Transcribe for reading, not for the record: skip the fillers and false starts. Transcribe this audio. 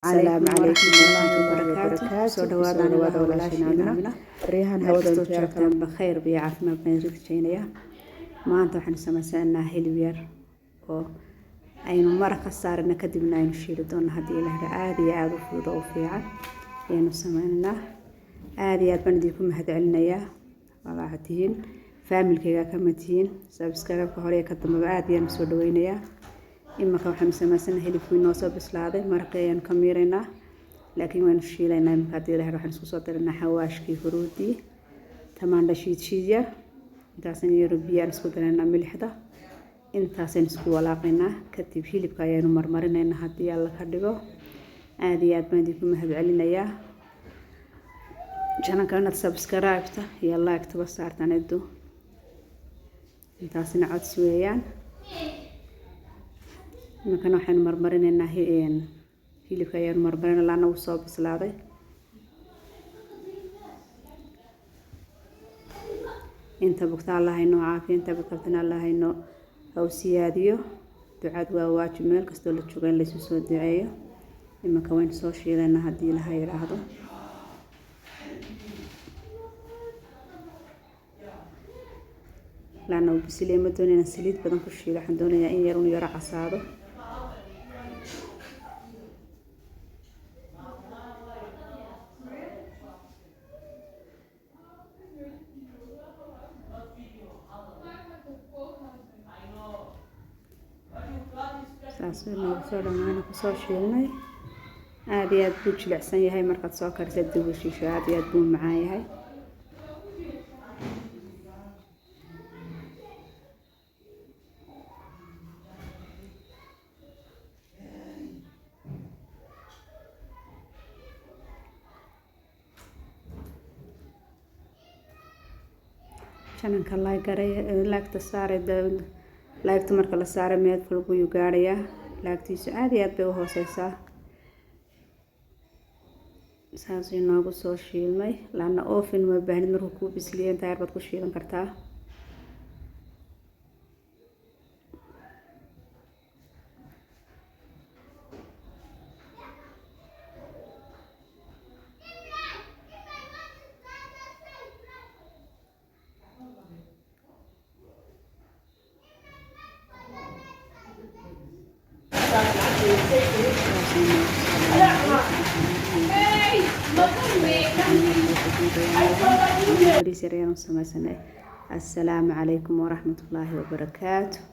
السلام عليكم ورحمة الله وبركاته. soo dhawaadaan walaashayna reehan hawada joogtaan bakheer biyo caafimaad baan rajaynayaa. Maanta waxaan samaysanaa hilib yar oo aynu maraq ka saarna kadibna aynu shiili doonaa hadii ilaahay aad u fudud oo fiican aynu samaynaa. aad baan idinku mahadcelinayaa walaalatiin familkayga ka mid tihiin subscribe-ka hore ka dambe aad ayaan soo dhawaynayaa. imaka waxaan samaysanaa hilibku inoo soo bislaaday maraqayaan ka miiraynaa laakiin waan shiilaynaa imaka hadii ilaahay waxaan isku soo darinaa xawaashkii huruudii tamaandho shiidshiidya intaasaan yar biyaan isku darinaa milixda intaasaan isku walaaqaynaa kadib hilibka ayaanu marmarinaynaa hadii alla ka dhigo. aad baan idinku mahadcelinayaa channelka subscribe-ta iyo like-ta ba saartaan eedo intaasina codsi weeyaan. markaan waxaan marmarinaynaa hilibka ayaan marmarinaa laana uu soo bislaaday. inta bogta Allah inoo caafiyo inta bogtana Allah inoo hawsiyaadiyo ducad waa waajib meel kasta la joogo in la soo duceeyo. imaka waan soo shiilaynaa hadii Ilaahay yiraahdo. laana uu bisilay ma doonayna saliid badan ku shiilo waxaan doonayaa in yar casaado. saasoo soo dhamaan ku soo shiilnay aad buu jilicsan yahay markaad soo karisay dib u shiisho aad buu macaan yahay. channelka like-ta saaray like-ta marka la saaro meel fog buu gaarayaa like-tiisu aad bay u hooseysaa. saas inoogu soo shiilmay laana oven ma baahnid markuu ku bisliyo inta yar baad ku shiilan kartaa. السلام عليكم ورحمة الله وبركاته.